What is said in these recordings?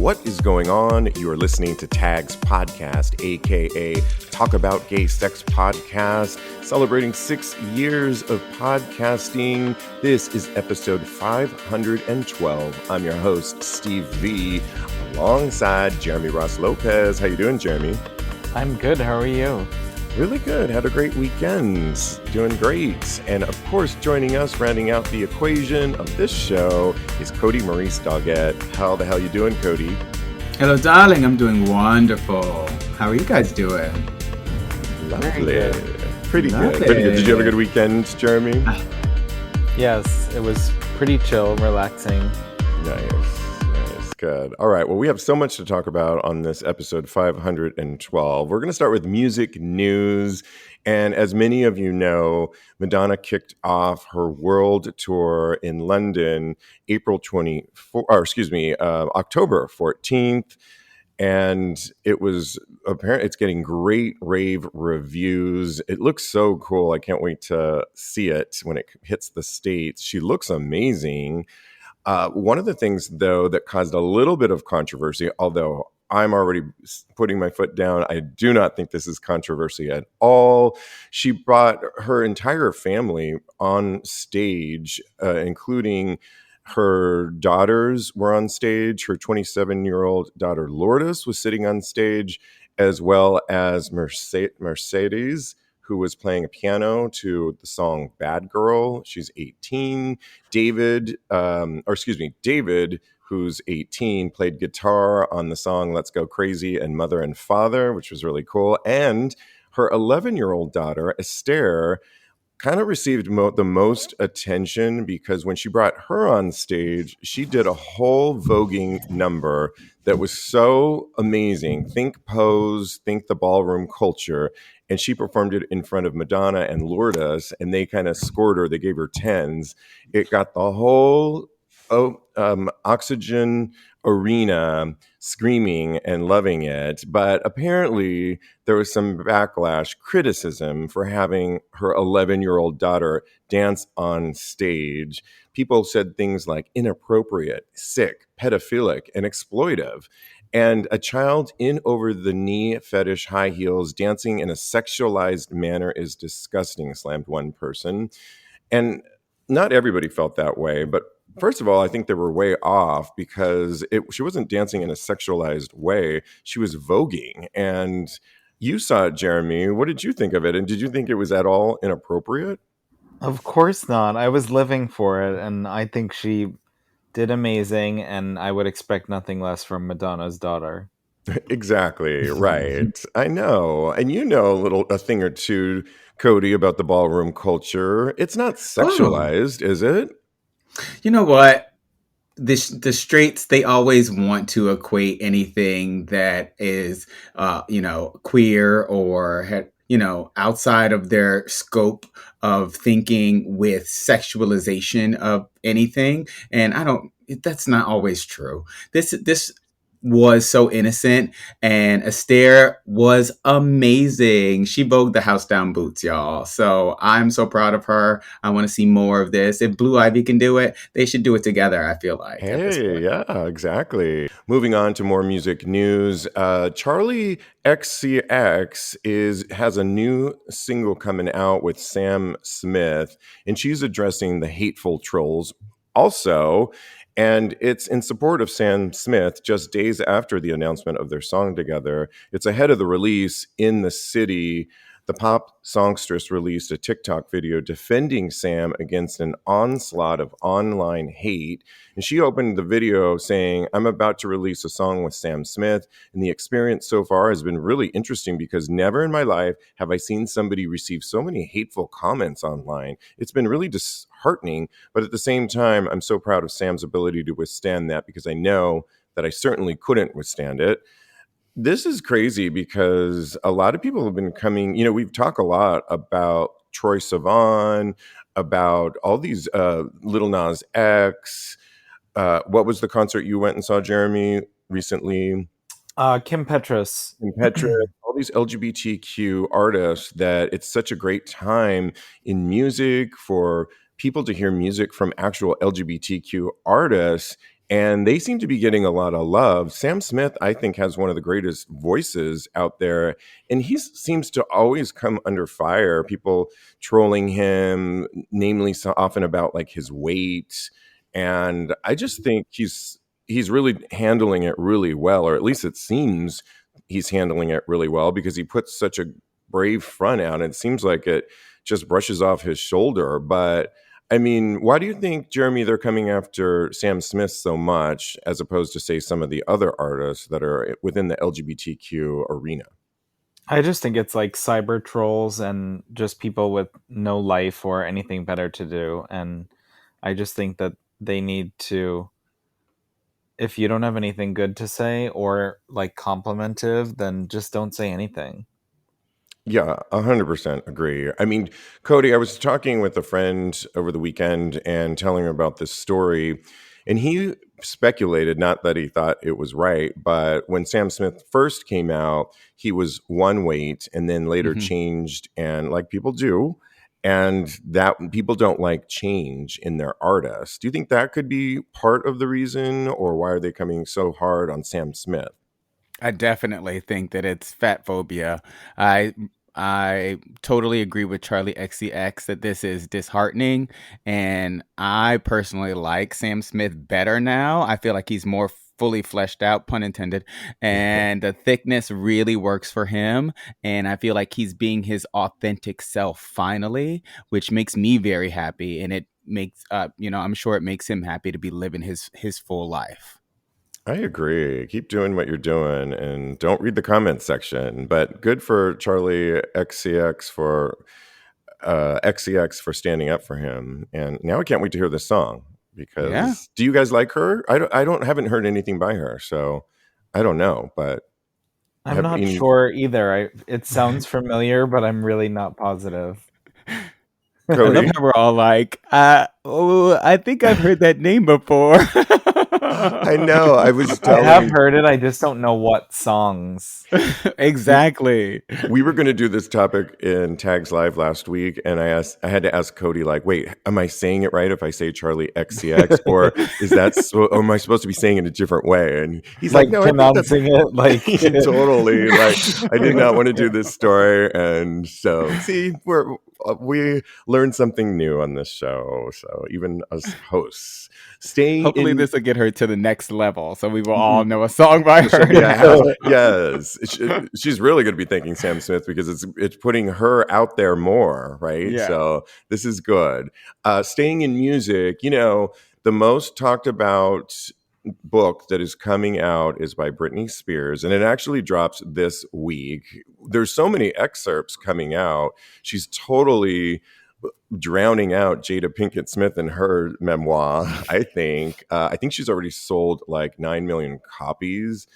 What is going on? You are listening to TAGSPodcast, aka Talk About Gay Sex Podcast, celebrating 6 years of podcasting. This is episode 512. I'm your host, Steve V, alongside Jeremy Ross Lopez. How you doing, Jeremy? I'm good. How are you? Really good. Had a great weekend. Doing great. And of course, joining us, rounding out the equation of this show, is Kodi, Maurice, Doggette. How the hell you doing, Kodi? Hello, darling. I'm doing wonderful. How are you guys doing? Lovely. Pretty Lovely. good. Pretty good. Did you have a good weekend, Jeremy? Yes, it was pretty chill, relaxing. Nice. Good. All right. Well, we have so much to talk about on this episode 512. We're going to start with music news. And as many of you know, Madonna kicked off her world tour in London October 14th. And it was apparent it's getting great rave reviews. It looks so cool. I can't wait to see it when it hits the States. She looks amazing. One of the things, though, that caused a little bit of controversy, although I'm already putting my foot down, I do not think this is controversy at all. She brought her entire family on stage, including her daughters were on stage. Her 27-year-old daughter, Lourdes, was sitting on stage, as well as Mercedes, who was playing a piano to the song Bad Girl. She's 18. David, who's 18, played guitar on the song Let's Go Crazy and Mother and Father, which was really cool. And her 11-year-old daughter, Estere, kind of received the most attention because when she brought her on stage, she did a whole voguing number that was so amazing. Think Pose, think the ballroom culture. And she performed it in front of Madonna and Lourdes, and they kind of scored her. They gave her 10s. It got the whole Oxygen arena screaming and loving it. But apparently there was some backlash, criticism for having her 11-year-old daughter dance on stage. People said things like inappropriate, sick, pedophilic, and exploitive. And a child in over-the-knee fetish high heels dancing in a sexualized manner is disgusting, slammed one person. And not everybody felt that way, but first of all, I think they were way off because she wasn't dancing in a sexualized way. She was voguing. And you saw it, Jeremy. What did you think of it? And did you think it was at all inappropriate? Of course not. I was living for it, and I think she did amazing, and I would expect nothing less from Madonna's daughter. Exactly, right. I know. And you know a thing or two, Kodi, about the ballroom culture. It's not sexualized, is it? You know what? The straights, they always want to equate anything that is, queer or, outside of their scope of thinking with sexualization of anything. And that's not always true. This was so innocent, and Estere was amazing. She vogued the house down boots, y'all. So I'm so proud of her. I want to see more of this. If Blue Ivy can do it, they should do it together, I feel like. Hey, yeah, exactly. Moving on to more music news. Charli SCS has a new single coming out with Sam Smith, and she's addressing the hateful trolls also. And it's in support of Sam Smith just days after the announcement of their song together. It's ahead of the release in the city. The pop songstress released a TikTok video defending Sam against an onslaught of online hate. And she opened the video saying, "I'm about to release a song with Sam Smith. And the experience so far has been really interesting because never in my life have I seen somebody receive so many hateful comments online. It's been really disheartening. But at the same time, I'm so proud of Sam's ability to withstand that because I know that I certainly couldn't withstand it." This is crazy because a lot of people have been coming, we've talked a lot about Troye Sivan, about all these Lil Nas X. What was the concert you went and saw, Jeremy, recently? Kim Petras. All these LGBTQ artists, that it's such a great time in music for people to hear music from actual LGBTQ artists. and they seem to be getting a lot of love. Sam Smith, I think, has one of the greatest voices out there, and he seems to always come under fire. People trolling him, namely so often about like his weight, and I just think he's really handling it really well, or at least it seems he's handling it really well because he puts such a brave front out. And it seems like it just brushes off his shoulder, but I mean, why do you think, Jeremy, they're coming after Sam Smith so much as opposed to, say, some of the other artists that are within the LGBTQ arena? I just think it's like cyber trolls and just people with no life or anything better to do. And I just think that they need to, if you don't have anything good to say or like complimentive, then just don't say anything. Yeah, 100% agree. I mean, Kodi, I was talking with a friend over the weekend and telling him about this story, and he speculated, not that he thought it was right, but when Sam Smith first came out, he was one weight and then later Mhm. changed, and like people do, and that people don't like change in their artists. Do you think that could be part of the reason, or why are they coming so hard on Sam Smith? I definitely think that it's fat phobia. I I totally agree with Charli SCS that this is disheartening, and I personally like Sam Smith better now. I feel like he's more fully fleshed out, pun intended, and the thickness really works for him. And I feel like he's being his authentic self finally, which makes me very happy, and it makes I'm sure it makes him happy to be living his full life. I agree. Keep doing what you're doing and don't read the comments section. But good for Charlie XCX for standing up for him. And now I can't wait to hear this song Yeah. because do you guys like her? I don't haven't heard anything by her, so I don't know. But I'm have not you? sure either. It sounds familiar, but I'm really not positive. I love Kodi? how we're all like, I think I've heard that name before. I know. I was I have telling heard it. I just don't know what songs. Exactly. we were going to do this topic in Tags Live last week, and I had to ask Kodi, like, wait, am I saying it right if I say Charlie XCX, or or am I supposed to be saying it a different way? And he's like, Like no, I think that's pronouncing it like totally like I did not want to do this story, and so see, we learn something new on this show. So even us hosts, staying Hopefully in. this will get her to the next level so we will all know a song by She'll her be a now. half. Yes, she's really going to be thanking Sam Smith because it's putting her out there more, right? Yeah. So this is good. Staying in music, you know, the most talked about book that is coming out is by Britney Spears, and it actually drops this week. There's so many excerpts coming out. She's totally drowning out Jada Pinkett Smith in her memoir. I think she's already sold like 9 million copies.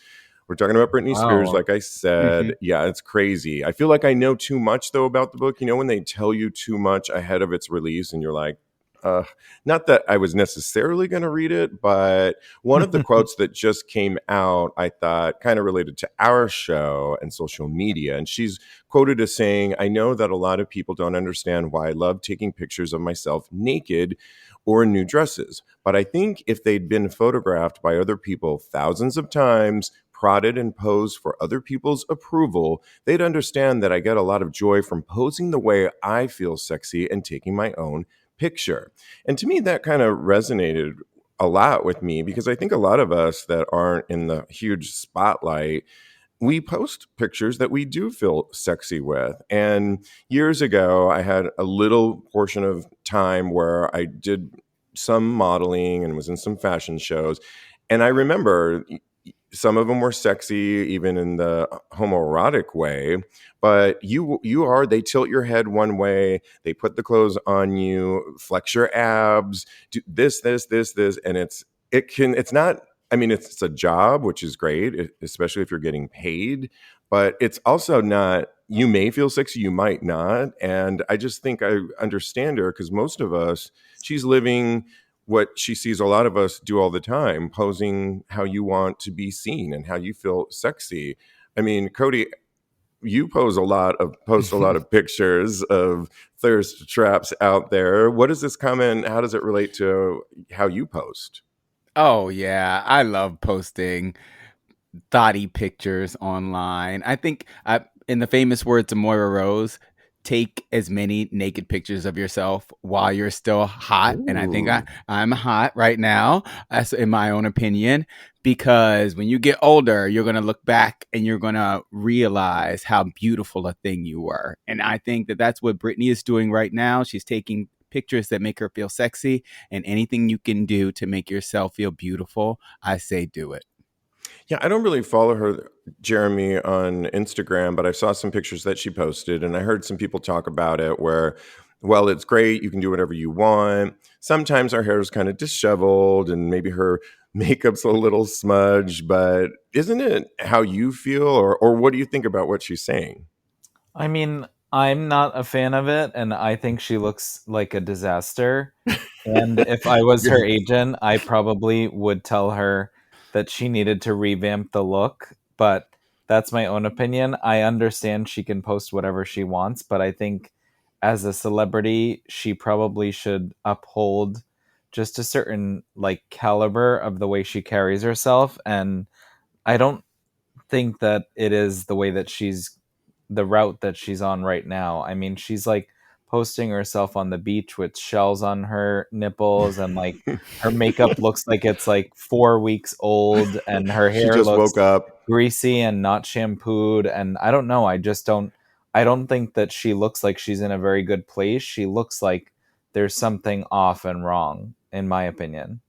We're talking about Britney Spears, wow. like I Mhm. said. Yeah, it's crazy. I feel like I know too much though about the book. You know, when they tell you too much ahead of its release, and you're like, uh, not that I was necessarily going to read it, but one of the quotes that just came out, I thought kind of related to our show and social media. And she's quoted as saying, I know that a lot of people don't understand why I love taking pictures of myself naked or in new dresses. But I think if they'd been photographed by other people thousands of times, prodded and posed for other people's approval, they'd understand that I get a lot of joy from posing the way I feel sexy and taking my own picture. And to me, that kind of resonated a lot with me because I think a lot of us that aren't in the huge spotlight, we post pictures that we do feel sexy with. And years ago, I had a little portion of time where I did some modeling and was in some fashion shows. And I remember some of them were sexy, even in the homoerotic way. But they tilt your head one way, they put the clothes on you, flex your abs, do this, and it's not. I mean, it's a job, which is great, especially if you're getting paid. But it's also not. You may feel sexy, you might not. And I just think I understand her because most of us, she's living what she sees a lot of us do all the time, posing how you want to be seen and how you feel sexy. I mean, Kodi, you post a lot of pictures of thirst traps out there. What does this comment? How does it relate to how you post? Oh yeah, I love posting thotty pictures online. I think, in the famous words of Moira Rose, take as many naked pictures of yourself while you're still hot. And I think Ooh. I'm hot right now, as in my own opinion, because when you get older, you're going to look back and you're going to realize how beautiful a thing you were. And I think that that's what Britney is doing right now. She's taking pictures that make her feel sexy, and anything you can do to make yourself feel beautiful, I say do it. Yeah, I don't really follow her, Jeremy, on Instagram, but I saw some pictures that she posted, and I heard some people talk about it where, well, it's great. You can do whatever you want. Sometimes her hair is kind of disheveled and maybe her makeup's a little smudged, but isn't it how you feel, or what do you think about what she's saying? I mean, I'm not a fan of it, and I think she looks like a disaster. And if I was her agent, I probably would tell her that she needed to revamp the look. But that's my own opinion. I understand she can post whatever she wants, but I think as a celebrity, she probably should uphold just a certain like caliber of the way she carries herself. And I don't think that it is the way that she's the route that she's on right now. I mean, she's like posting herself on the beach with shells on her nipples, and like her makeup looks like it's like 4 weeks old, and her She hair just looks woke up. greasy and not shampooed. And I don't know. I don't think that she looks like she's in a very good place. She looks like there's something off and wrong, in my opinion.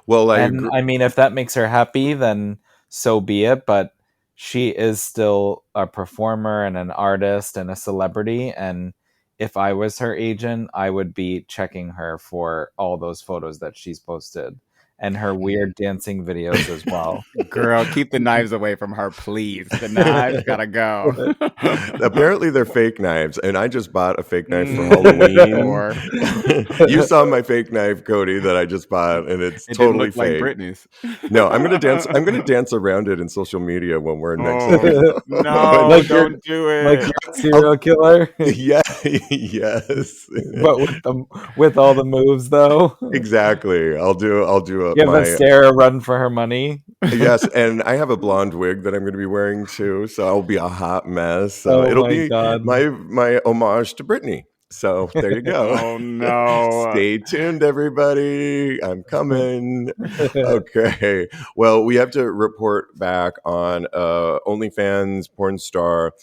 Well, I And agree. I mean, if that makes her happy, then so be it. But she is still a performer and an artist and a celebrity. And if I was her agent, I would be checking her for all those photos that she's posted and her weird dancing videos as well. Girl, keep the knives away from her, please. The knives gotta go. Apparently, they're fake knives, and I just bought a fake knife for Mm, Halloween. or You saw my fake knife, Kodi, that I just bought, and it's it didn't totally look like fake. Britney's. No, I'm gonna dance. I'm gonna dance around it in social media when we're next. Oh no! Like you're Don't do like it. you're a serial killer, Yeah, yes, but with all the moves though. exactly. I'll do Give my Estere a run for her money. yes, and I have a blonde wig that I'm going to be wearing too, so I'll be a hot mess. So Oh it'll my be god. my homage to Britney. So there you go. Oh no! Stay tuned, everybody. I'm coming. Okay. Well, we have to report back on OnlyFans porn star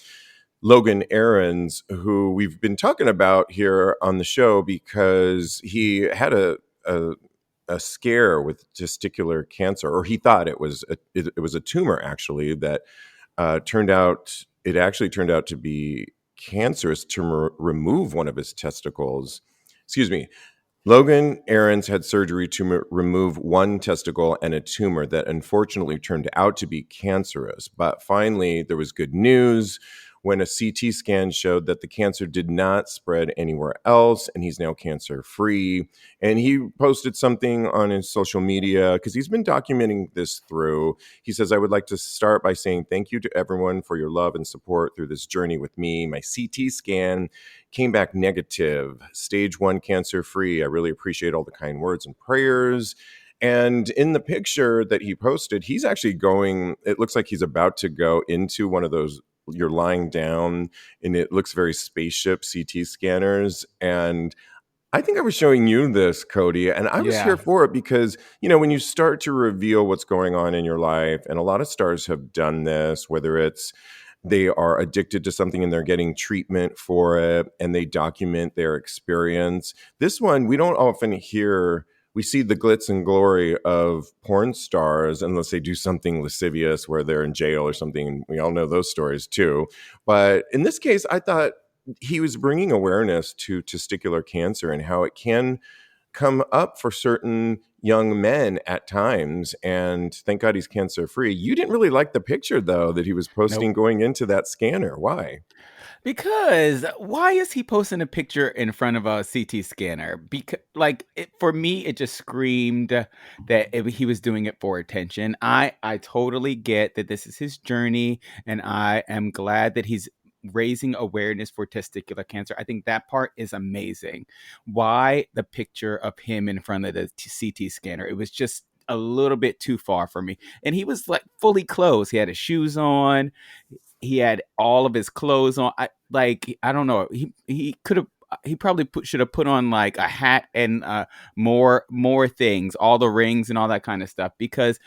Logan Aarons, who we've been talking about here on the show because he had a scare with testicular cancer, or he thought it was a tumor actually that turned out to be cancerous to remove one of his testicles. Excuse me. Logan Aarons had surgery to remove one testicle and a tumor that unfortunately turned out to be cancerous. But finally, there was good news when a CT scan showed that the cancer did not spread anywhere else, and he's now cancer free. And he posted something on his social media because he's been documenting this through. He says, "I would like to start by saying thank you to everyone for your love and support through this journey with me. My CT scan came back negative, stage 1 cancer free. I really appreciate all the kind words and prayers." And in the picture that he posted, he's actually going, it looks like he's about to go into one of those, you're lying down and it looks very spaceship CT scanners. And I think I was showing you this, Kodi, and I was here Yeah. for it because, when you start to reveal what's going on in your life, and a lot of stars have done this, whether it's they are addicted to something and they're getting treatment for it and they document their experience. This one, we don't often hear, we see the glitz and glory of porn stars unless they do something lascivious where they're in jail or something. And we all know those stories too. But in this case, I thought he was bringing awareness to testicular cancer and how it can come up for certain young men at times. And thank God he's cancer free. You didn't really like the picture, though, that he was posting Nope. going into that scanner. Why? Because why is he posting a picture in front of a CT scanner? Because, for me, it just screamed that he was doing it for attention. I totally get that this is his journey, and I am glad that he's raising awareness for testicular cancer. I think that part is amazing. Why the picture of him in front of the CT scanner? It was just a little bit too far for me. And he was like fully clothed. He had his shoes on. He had all of his clothes on. I don't know. He could have. He probably should have put on like a hat and more things, all the rings and all that kind of stuff, because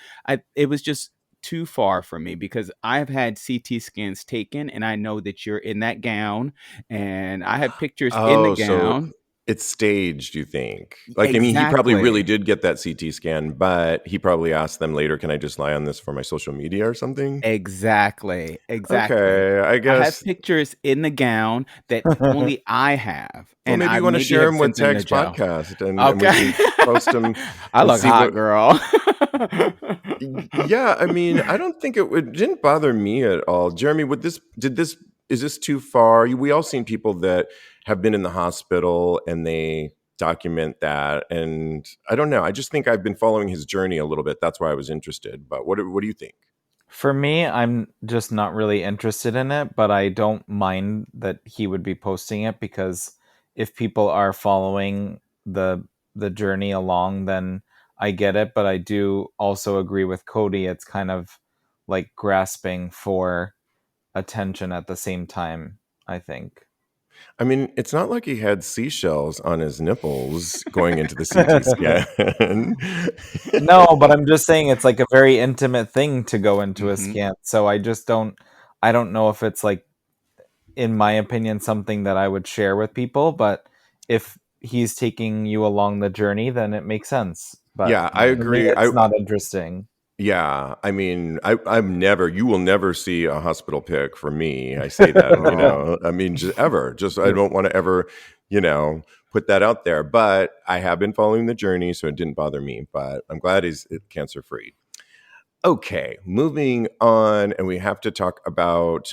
it was just too far from me, because I've had CT scans taken and I know that you're in that gown, and I have pictures in the Oh, so gown. it's staged, you think? Like, I mean, he probably Exactly. really did get that CT scan, but he probably asked them later, can I just lie on this for my social media or something? Exactly. Okay, I I have guess. pictures in the gown that only I have, Well, and maybe I you want to maybe share have them with sent them to Joe. TAGSPodcast, and we Okay. can post them I and look see hot, what. girl. Yeah, I mean, I don't think it didn't bother me at all. Jeremy, is this too far? We all seen people that have been in the hospital and they document that, and I don't know. I just think I've been following his journey a little bit. That's why I was interested. But what do you think? For me, I'm just not really interested in it, but I don't mind that he would be posting it, because if people are following the journey along, then I get it. But I do also agree with Kodi. It's kind of like grasping for attention at the same time, I think. I mean, it's not like he had seashells on his nipples going into the CT scan. No, but I'm just saying it's like a very intimate thing to go into a Hmm. scan. So I don't know if it's like, in my opinion, something that I would share with people, but if he's taking you along the journey, then it makes sense. But Yeah, I for me, agree. it's not interesting. Yeah, I mean, you will never see a hospital pic for me. I say that, I mean, just ever, just, I don't want to ever, you know, put that out there, but I have been following the journey, so it didn't bother me, but I'm glad he's cancer free. Okay, moving on, and we have to talk about,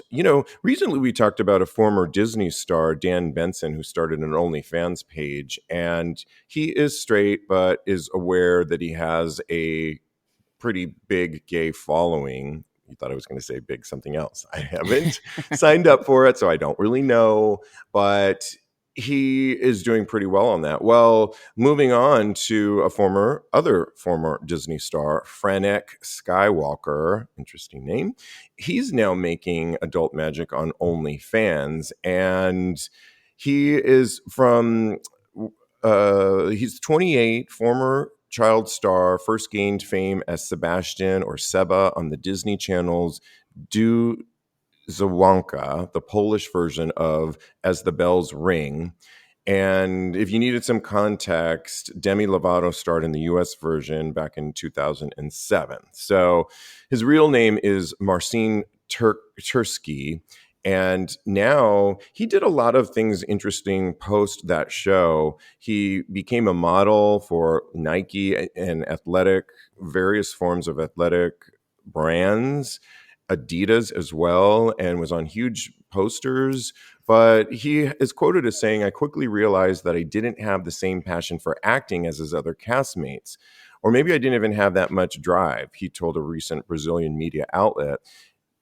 recently we talked about a former Disney star, Dan Benson, who started an OnlyFans page, and he is straight, but is aware that he has a pretty big gay following. You thought I was going to say big something else. I haven't signed up for it, so I don't really know, but he is doing pretty well on that. Well, moving on to other former Disney star, Franck Skywalker, interesting name. He's now making adult magic on OnlyFans, and he is from he's 28, former child star, first gained fame as Sebastian or Seba on the Disney Channel's Do Zawonka, the Polish version of As the Bells Ring. And if you needed some context, Demi Lovato starred in the US version back in 2007. So his real name is Marcin Tursky. And now he did a lot of things interesting post that show. He became a model for Nike and various forms of athletic brands, Adidas as well, and was on huge posters. But he is quoted as saying, I quickly realized that I didn't have the same passion for acting as his other castmates. Or maybe I didn't even have that much drive, he told a recent Brazilian media outlet.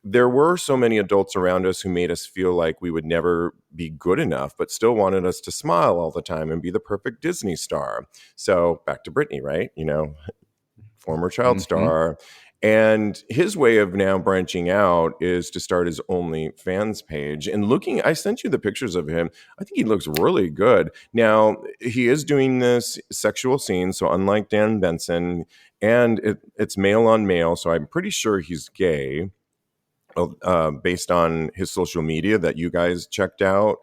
There were so many adults around us who made us feel like we would never be good enough, but still wanted us to smile all the time and be the perfect Disney star. So back to Britney, right? Former child Hmm. star. And his way of now branching out is to start his OnlyFans page. And I sent you the pictures of him. I think he looks really good. Now, he is doing this sexual scene. So, unlike Dan Benson, and it's male on male. So, I'm pretty sure he's gay based on his social media that you guys checked out.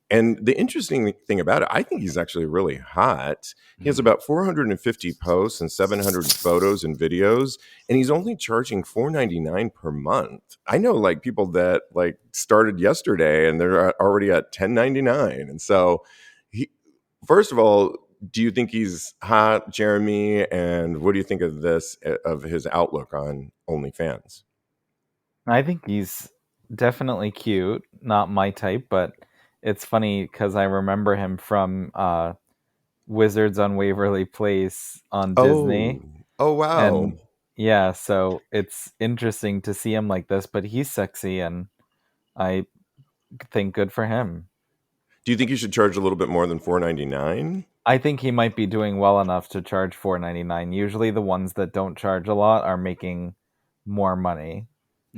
And the interesting thing about it, I think he's actually really hot. He has about 450 posts and 700 photos and videos, and he's only charging $4.99 per month. I know like people that like started yesterday and they're already at $10.99. And so he, first of all, do you think he's hot, Jeremy? And what do you think of his outlook on OnlyFans? I think he's definitely cute. Not my type, but it's funny because I remember him from Wizards on Waverly Place on Disney. Oh, wow. And yeah, so it's interesting to see him like this, but he's sexy, and I think good for him. Do you think you should charge a little bit more than $4.99? I think he might be doing well enough to charge $4.99. Usually the ones that don't charge a lot are making more money.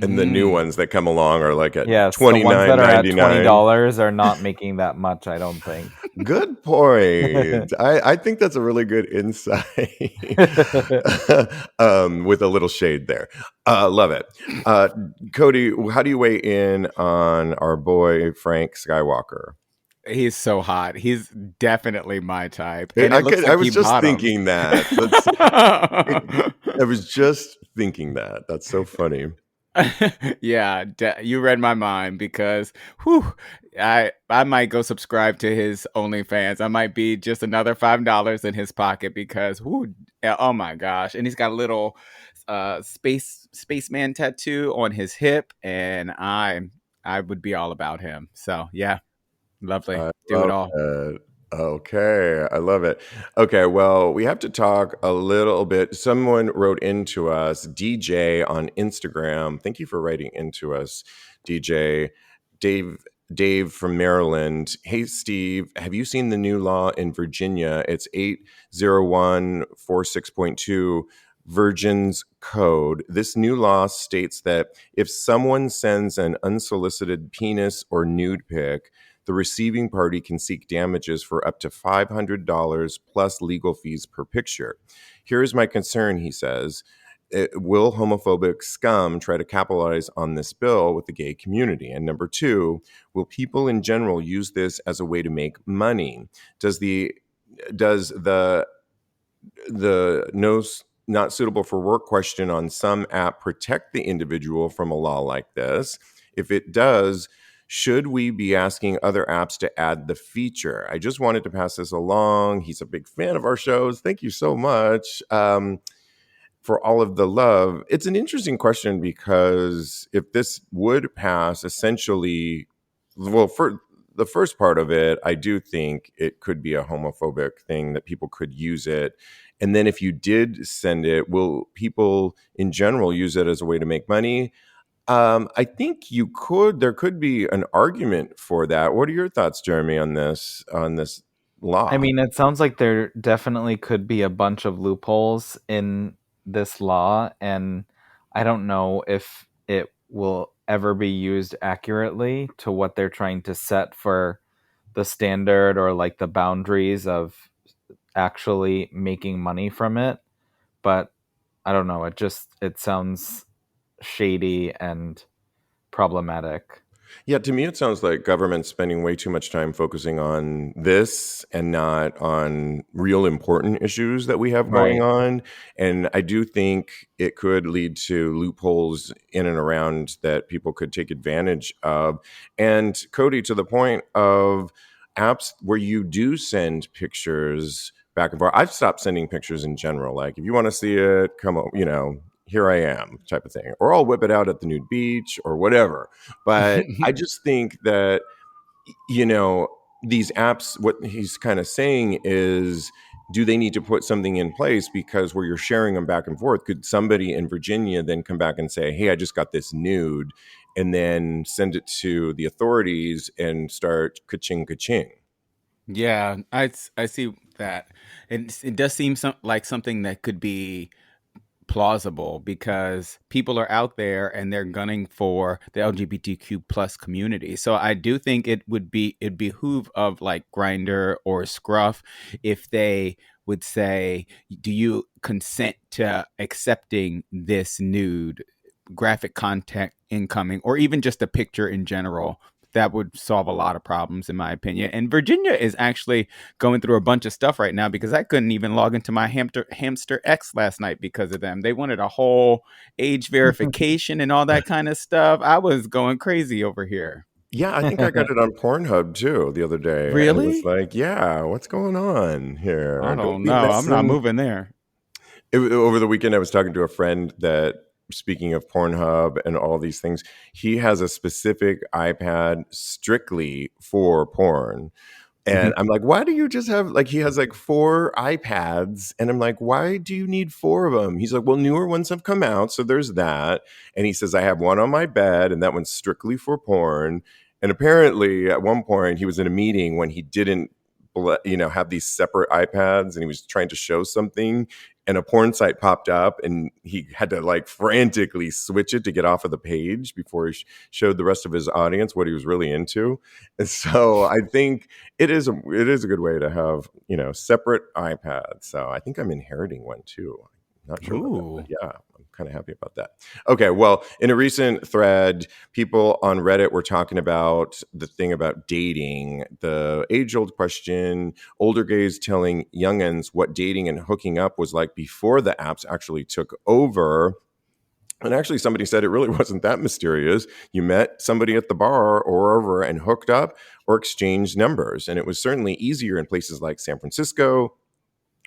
And the new ones that come along are like at Yes, the ones that are at $29.99. $20 are not making that much, I don't think. Good point. I think that's a really good insight. With a little shade there. Love it. Kodi, how do you weigh in on our boy Franck Skywalker? He's so hot. He's definitely my type. And And it looks like I was he just bottoms. thinking that. I was just thinking that. That's so funny. Yeah, you read my mind because I might go subscribe to his OnlyFans. I might be just another $5 in his pocket because oh my gosh. And he's got a little spaceman tattoo on his hip, and I would be all about him. So yeah, lovely. Do it all. Okay, I love it. Okay, well, we have to talk a little bit. Someone wrote into us, DJ on Instagram. Thank you for writing into us, DJ. Dave from Maryland. Hey, Steve, have you seen the new law in Virginia? It's 80146.2 Virgin's Code. This new law states that if someone sends an unsolicited penis or nude pic, the receiving party can seek damages for up to $500 plus legal fees per picture. Here is my concern, he says. Will homophobic scum try to capitalize on this bill with the gay community? And number two, will people in general use this as a way to make money? Does the no not suitable for work question on some app protect the individual from a law like this? If it does, should we be asking other apps to add the feature? I just wanted to pass this along. He's a big fan of our shows. Thank you so much for all of the love. It's an interesting question because if this would pass, essentially, well, for the first part of it, I do think it could be a homophobic thing that people could use it. And then if you did send it, will people in general use it as a way to make money? I think there could be an argument for that. What are your thoughts, Jeremy, on this law? I mean, it sounds like there definitely could be a bunch of loopholes in this law, and I don't know if it will ever be used accurately to what they're trying to set for the standard or like the boundaries of actually making money from it. But I don't know, it sounds shady and problematic. Yeah, to me, it sounds like government spending way too much time focusing on this and not on real important issues that we have going on. And I do think it could lead to loopholes in and around that people could take advantage of. And Kodi, to the point of apps where you do send pictures back and forth, I've stopped sending pictures in general. Like, if you want to see it, come on, here I am type of thing. Or I'll whip it out at the nude beach or whatever. But I just think that, these apps, what he's kind of saying is, do they need to put something in place? Because where you're sharing them back and forth, could somebody in Virginia then come back and say, hey, I just got this nude, and then send it to the authorities and start ka-ching? Yeah, I see that. And it does seem like something that could be plausible because people are out there and they're gunning for the LGBTQ plus community. So I do think it'd behoove of like Grindr or Scruff if they would say, do you consent to accepting this nude graphic content incoming, or even just a picture in general? That would solve a lot of problems, in my opinion. And Virginia is actually going through a bunch of stuff right now because I couldn't even log into my Hamster X last night because of them. They wanted a whole age verification and all that kind of stuff. I was going crazy over here. Yeah, I think I got it on Pornhub too the other day. Really? And it was like, yeah, what's going on here? I don't know. I'm not moving there. Over the weekend, I was talking to a friend that, speaking of Pornhub and all these things, he has a specific iPad strictly for porn. And I'm like, why do you just have, like, he has like 4 iPads. And I'm like, why do you need 4 of them? He's like, well, newer ones have come out. So there's that. And he says, I have one on my bed and that one's strictly for porn. And apparently at one point he was in a meeting when he didn't have these separate iPads, and he was trying to show something, and a porn site popped up, and he had to like frantically switch it to get off of the page before he showed the rest of his audience what he was really into. And so I think it is a good way to have, separate iPads. So I think I'm inheriting one too. Not sure about that, but yeah, I'm kind of happy about that. Okay, well, in a recent thread, people on Reddit were talking about the thing about dating, the age-old question, older gays telling youngins what dating and hooking up was like before the apps actually took over. And actually, somebody said it really wasn't that mysterious. You met somebody at the bar or over and hooked up or exchanged numbers. And it was certainly easier in places like San Francisco,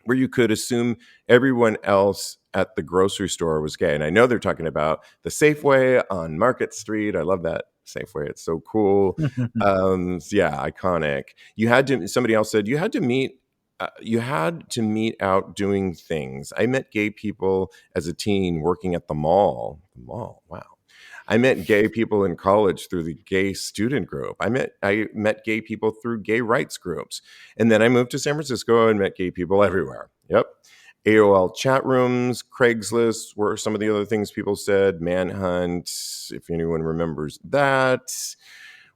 where you could assume everyone else at the grocery store was gay. And I know they're talking about the Safeway on Market Street. I love that Safeway. It's so cool. Yeah, iconic. Somebody else said you had to meet out doing things. I met gay people as a teen working at the mall. Wow. I met gay people in college through the gay student group. I met gay people through gay rights groups. And then I moved to San Francisco and met gay people everywhere. Yep. AOL chat rooms, Craigslist were some of the other things people said. Manhunt, if anyone remembers that,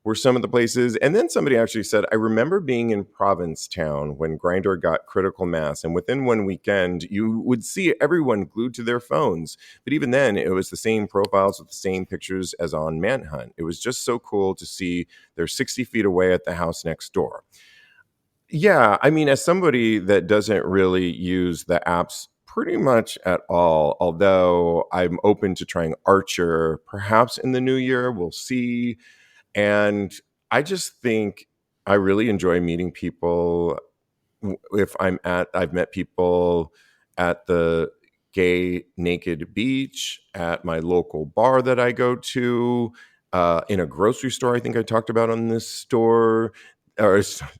were some of the places. And then somebody actually said, I remember being in Provincetown when Grindr got critical mass, and within one weekend, you would see everyone glued to their phones. But even then, it was the same profiles with the same pictures as on Manhunt. It was just so cool to see they're 60 feet away at the house next door. Yeah, I mean, as somebody that doesn't really use the apps pretty much at all, although I'm open to trying Archer perhaps in the new year, we'll see. And I just think I really enjoy meeting people. I've met people at the gay naked beach, at my local bar that I go to, in a grocery store I think I talked about on this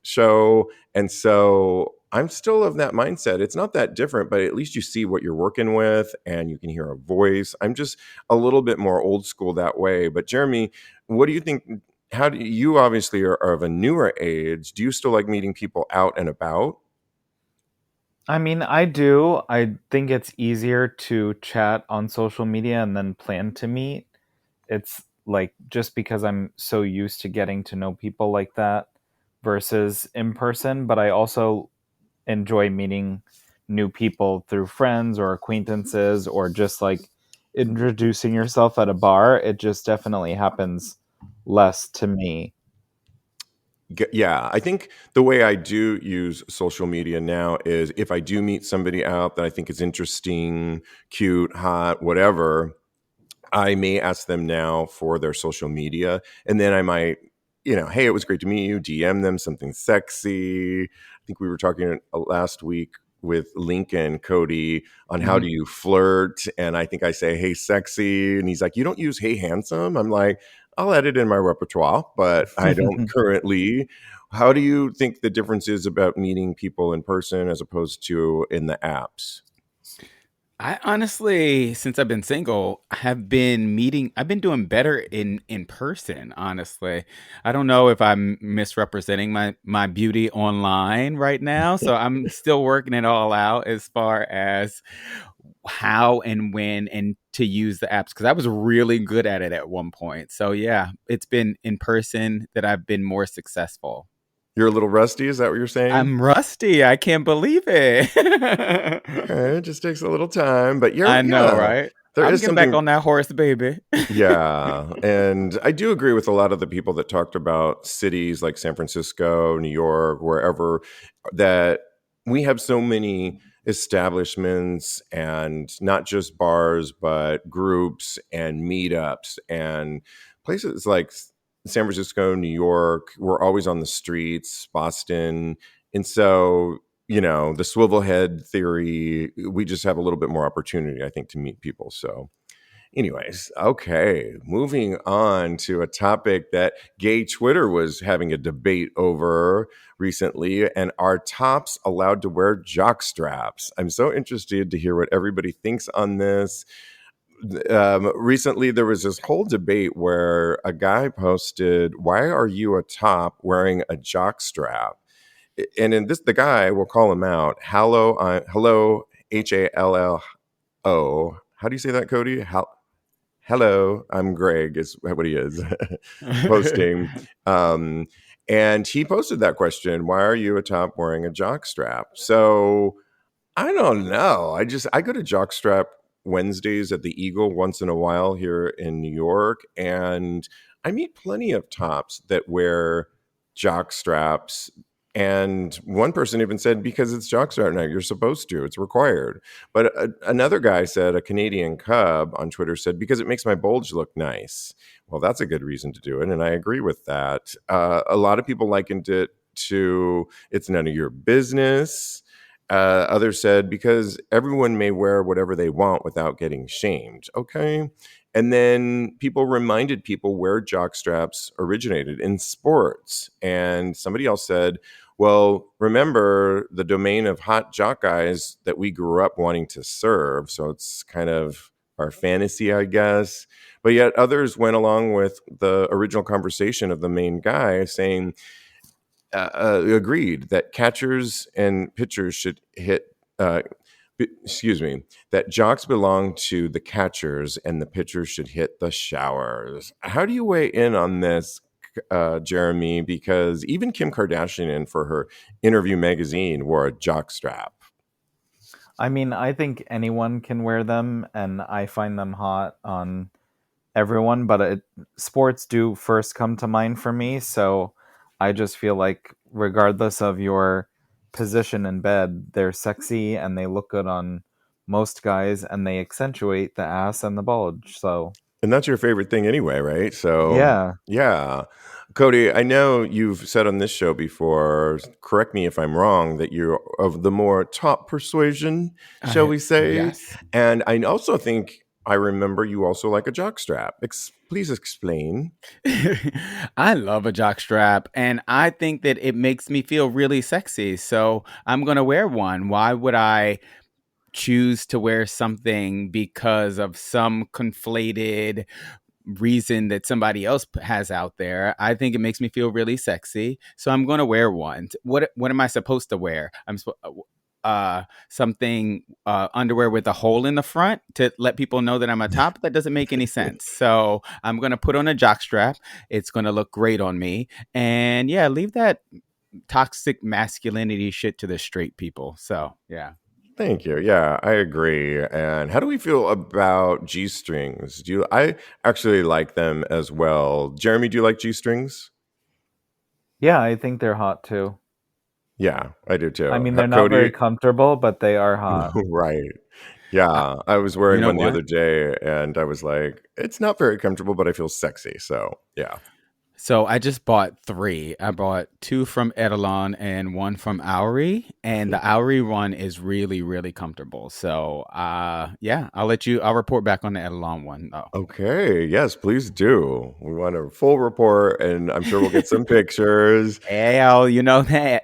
show. And so I'm still of that mindset. It's not that different, but at least you see what you're working with and you can hear a voice. I'm just a little bit more old school that way. But Jeremy, what do you think? You obviously are of a newer age. Do you still like meeting people out and about? I mean, I do. I think it's easier to chat on social media and then plan to meet. It's like just because I'm so used to getting to know people like that versus in person. But I also enjoy meeting new people through friends or acquaintances or just like introducing yourself at a bar. It just definitely happens less to me. Yeah, I think the way I do use social media now is if I do meet somebody out that I think is interesting, cute, hot, whatever, I may ask them now for their social media. And then I might, hey, it was great to meet you, DM them something sexy. I think we were talking last week with Lincoln Kodi on how do you flirt. And I think I say, hey, sexy. And he's like, you don't use hey, handsome? I'm like, I'll add it in my repertoire, but I don't currently. How do you think the difference is about meeting people in person as opposed to in the apps? I honestly, since I've been single, I've been doing better in person, honestly. I don't know if I'm misrepresenting my beauty online right now, so I'm still working it all out as far as how and when and to use the apps, because I was really good at it at one point. So yeah, it's been in person that I've been more successful. You're a little rusty, is that what you're saying? I'm rusty. I can't believe it. Okay, it just takes a little time, but I know, right? I'm getting back on that horse, baby. Yeah, and I do agree with a lot of the people that talked about cities like San Francisco, New York, wherever, that we have so many establishments and not just bars, but groups and meetups and places like San Francisco, New York. We're always on the streets, Boston. And so, the swivel head theory, we just have a little bit more opportunity, I think, to meet people. So anyways, okay, moving on to a topic that gay Twitter was having a debate over recently, and are tops allowed to wear jockstraps? I'm so interested to hear what everybody thinks on this. Recently, there was this whole debate where a guy posted, "Why are you a top wearing a jockstrap?" and in this, the guy, we'll call him out. Hello, HALLO. How do you say that, Kodi? Hello, I'm Greg, is what he is posting. And he posted that question: why are you atop wearing a jockstrap? So I don't know. I go to Jockstrap Wednesdays at the Eagle once in a while here in New York, and I meet plenty of tops that wear jockstraps. And one person even said, because it's jockstrap night, you're supposed to, it's required. But another guy said, a Canadian cub on Twitter said, because it makes my bulge look nice. Well, that's a good reason to do it. And I agree with that. A lot of people likened it to, it's none of your business. Others said, because everyone may wear whatever they want without getting shamed. Okay. And then people reminded people where jockstraps originated in sports. And somebody else said, well, remember the domain of hot jock guys that we grew up wanting to serve. So it's kind of our fantasy, I guess. But yet others went along with the original conversation of the main guy saying, agreed that catchers and pitchers should hit, that jocks belong to the catchers and the pitchers should hit the showers. How do you weigh in on this, Jeremy? Because even Kim Kardashian, for her interview magazine, wore a jockstrap. I mean, I think anyone can wear them, and I find them hot on everyone, but sports do first come to mind for me, so I just feel like regardless of your position in bed, they're sexy and they look good on most guys, and they accentuate the ass and the bulge. So, and that's your favorite thing anyway, right? So yeah. Kodi, I know you've said on this show before, correct me if I'm wrong, that you're of the more top persuasion, shall we say. Yes. And I also think I remember you also like a jockstrap. Please explain. I love a jockstrap, and I think that it makes me feel really sexy. So I'm going to wear one. Why would I choose to wear something because of some conflated reason that somebody else has out there? I think it makes me feel really sexy, so I'm going to wear one. What am I supposed to wear? I'm something underwear with a hole in the front to let people know that I'm a top? That doesn't make any sense. So I'm going to put on a jockstrap. It's going to look great on me. And yeah, leave that toxic masculinity shit to the straight people. So yeah. Thank you. Yeah, I agree. And how do we feel about G-strings? I actually like them as well. Jeremy, do you like G-strings? yeah, I think they're hot too. Yeah, I do too. I mean, they're not very comfortable, but they are hot. Right. Yeah, I was wearing one the what? other day and I was like, it's not very comfortable, but I feel sexy. So, yeah. So I just bought 3. I bought 2 from Etalon and 1 from Auri, and the Auri one is really, really comfortable. So yeah, I'll report back on the Etalon one though. Okay. Yes, please do. We want a full report and I'm sure we'll get some pictures. Hey, you know that.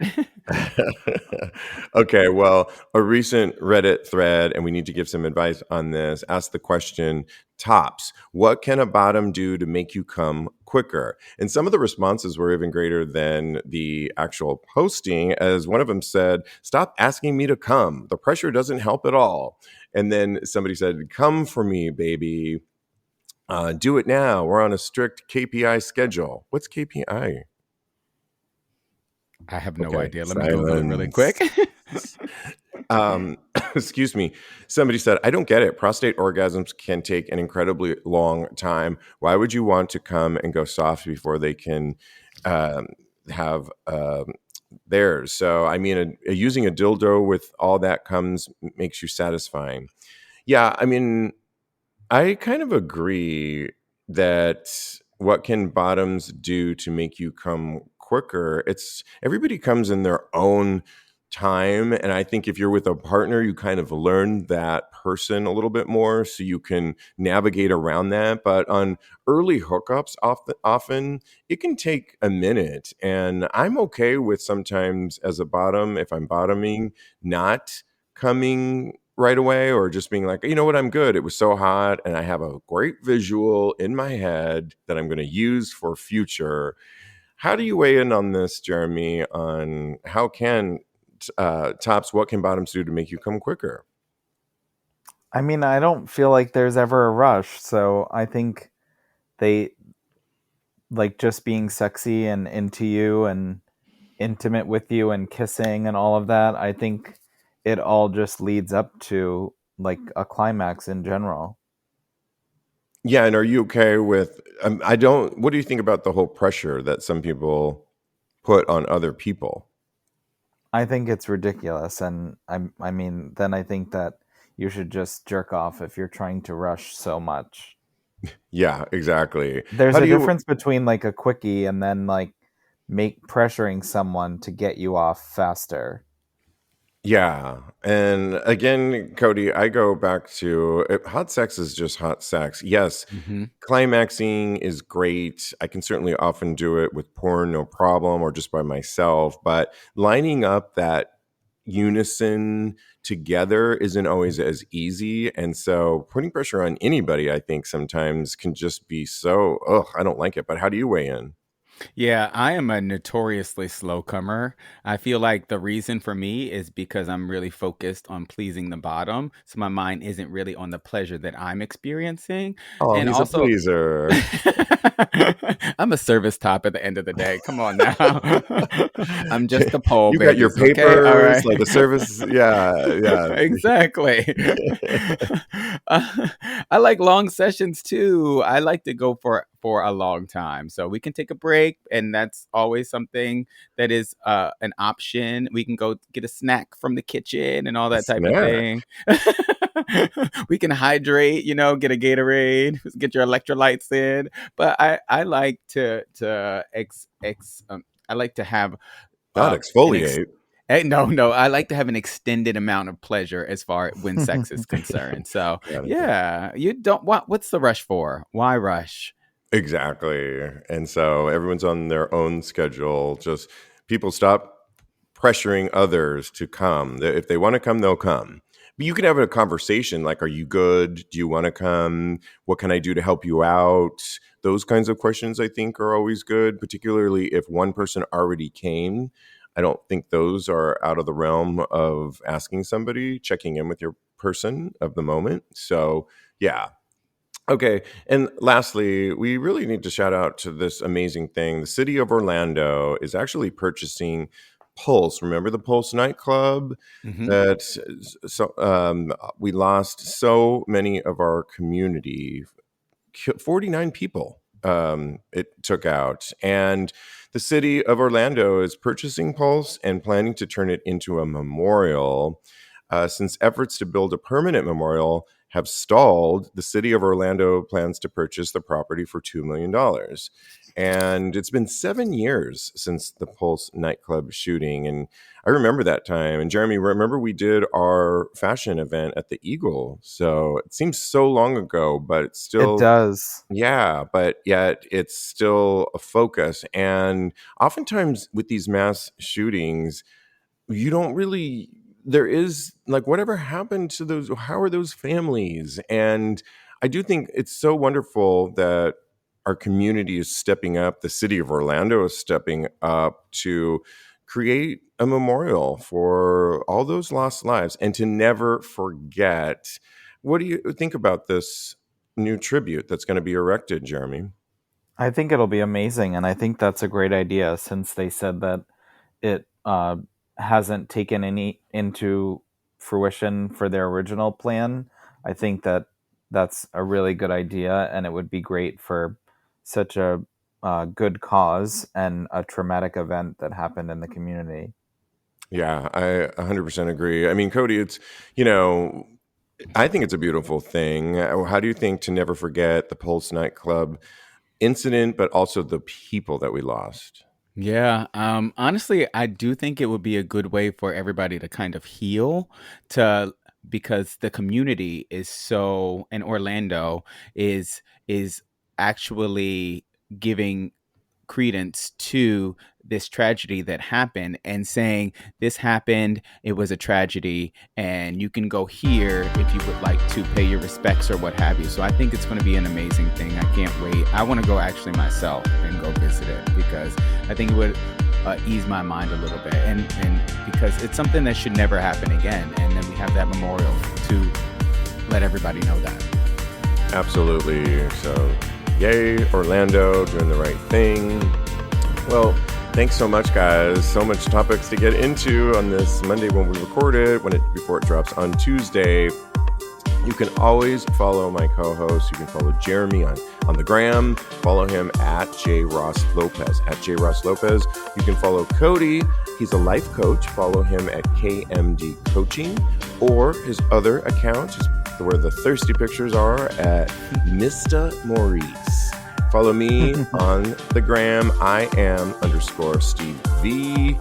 Okay, well, a recent Reddit thread, and we need to give some advice on this, asked the question, tops, what can a bottom do to make you come quicker? And some of the responses were even greater than the actual posting, as one of them said, stop asking me to come. The pressure doesn't help at all. And then somebody said, come for me, baby. Do it now. We're on a strict KPI schedule. What's KPI? I have no idea. Let Silence. me Google it really quick. Excuse me. Somebody said, I don't get it. Prostate orgasms can take an incredibly long time. Why would you want to come and go soft before they can have theirs? So, I mean, using a dildo with all that comes makes you satisfying. Yeah, I mean, I kind of agree that what can bottoms do to make you come quicker? It's everybody comes in their own time. And I think if you're with a partner, you kind of learn that person a little bit more so you can navigate around that. But on early hookups, often it can take a minute. And I'm okay with sometimes as a bottom, if I'm bottoming, not coming right away or just being like, you know what, I'm good. It was so hot and I have a great visual in my head that I'm going to use for future. How do you weigh in on this, Jeremy, on how can tops, what can bottoms do to make you come quicker? I mean, I don't feel like there's ever a rush, so I think they like just being sexy and into you and intimate with you and kissing and all of that. I think it all just leads up to like a climax in general. Yeah, and are you okay with? I don't. What do you think about the whole pressure that some people put on other people? I think it's ridiculous, and I mean, then I think that you should just jerk off if you're trying to rush so much. Yeah, exactly. There's How a do you? difference between like a quickie and then like make pressuring someone to get you off faster. Yeah, and again, Kodi, I go back to hot sex is just hot sex. Yes, Mm-hmm. climaxing is great. I can certainly often do it with porn, no problem, or just by myself. But lining up that unison together isn't always as easy. And so putting pressure on anybody, I think sometimes can just be so, ugh, I don't like it. But how do you weigh in? Yeah, I am a notoriously slow comer. I feel like the reason for me is because I'm really focused on pleasing the bottom. So my mind isn't really on the pleasure that I'm experiencing. Oh, And he's a also, pleaser. I'm a service top at the end of the day. Come on now. I'm just the pole You got your beggars, okay? All papers, right. like the service. Yeah, yeah. Exactly. I like long sessions too. I like to go for a long time. So we can take a break, and that's always something that is an option. We can go get a snack from the kitchen and all A that type of snack. thing. We can hydrate, get a Gatorade, get your electrolytes in. But I like to I like to have Not an exfoliate. no, I like to have an extended amount of pleasure as far when sex is concerned. So Got it. yeah, you don't what's the rush for? Why rush? Exactly. And so everyone's on their own schedule. Just people stop pressuring others to come. If they want to come, they'll come. But you can have a conversation like, are you good? Do you want to come? What can I do to help you out? Those kinds of questions I think are always good, particularly if one person already came. I don't think those are out of the realm of asking somebody, checking in with your person of the moment. So, yeah. Okay. And lastly, we really need to shout out to this amazing thing. The city of Orlando is actually purchasing Pulse. Remember the Pulse Nightclub Hmm. that we lost so many of our community, 49 people it took out. And the city of Orlando is purchasing Pulse and planning to turn it into a memorial. Since efforts to build a permanent memorial have stalled, the city of Orlando plans to purchase the property for $2 million. And it's been 7 years since the Pulse nightclub shooting. And I remember that time. And Jeremy, remember we did our fashion event at the Eagle. So it seems so long ago, but it's It still, does. yeah, but yet it's still a focus. And oftentimes with these mass shootings, you don't really, there is like, whatever happened to those, how are those families? And I do think it's so wonderful that our community is stepping up, the city of Orlando is stepping up to create a memorial for all those lost lives and to never forget. What do you think about this new tribute that's going to be erected, Jeremy? I think it'll be amazing, and I think that's a great idea since they said that it hasn't taken any into fruition for their original plan. I think that that's a really good idea, and it would be great for such a good cause and a traumatic event that happened in the community. Yeah, I 100% agree. I mean, Kodi, it's, you know, I think it's a beautiful thing. How do you think to never forget the Pulse nightclub incident, but also the people that we lost? Yeah, honestly, I do think it would be a good way for everybody to kind of heal to because the community is so in Orlando is actually giving credence to this tragedy that happened and saying, this happened, it was a tragedy, and you can go here if you would like to pay your respects or what have you. So I think it's going to be an amazing thing. I can't wait. I want to go actually myself and go visit it, because I think it would ease my mind a little bit, and because it's something that should never happen again. And then we have that memorial to let everybody know that. Absolutely. So yay, Orlando, doing the right thing. Well, thanks so much, guys. So much topics to get into on this Monday when we record it, before it drops on Tuesday. You can always follow my co-host. You can follow Jeremy on the gram. Follow him at @JRossLopez. At @JRossLopez. You can follow Kodi. He's a life coach. Follow him at KMD Coaching, or his other account, where the thirsty pictures are, at Mr. Maurice. Follow me on the gram. I am _Steve V.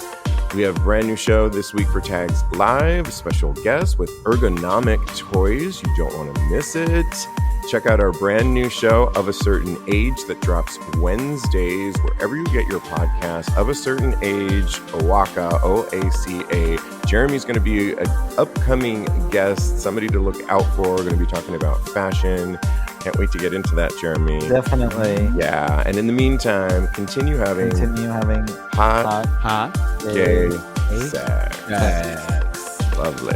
We have a brand new show this week for Tags Live, special guest with ergonomic toys. You don't want to miss it. Check out our brand new show, Of a Certain Age, that drops Wednesdays, wherever you get your podcast. Of a Certain Age, OACA, OACA. Jeremy's going to be an upcoming guest, somebody to look out for. We're going to be talking about fashion. Can't wait to get into that, Jeremy. Definitely. Yeah. And in the meantime, continue having hot, hot gay sex. Yes. Lovely.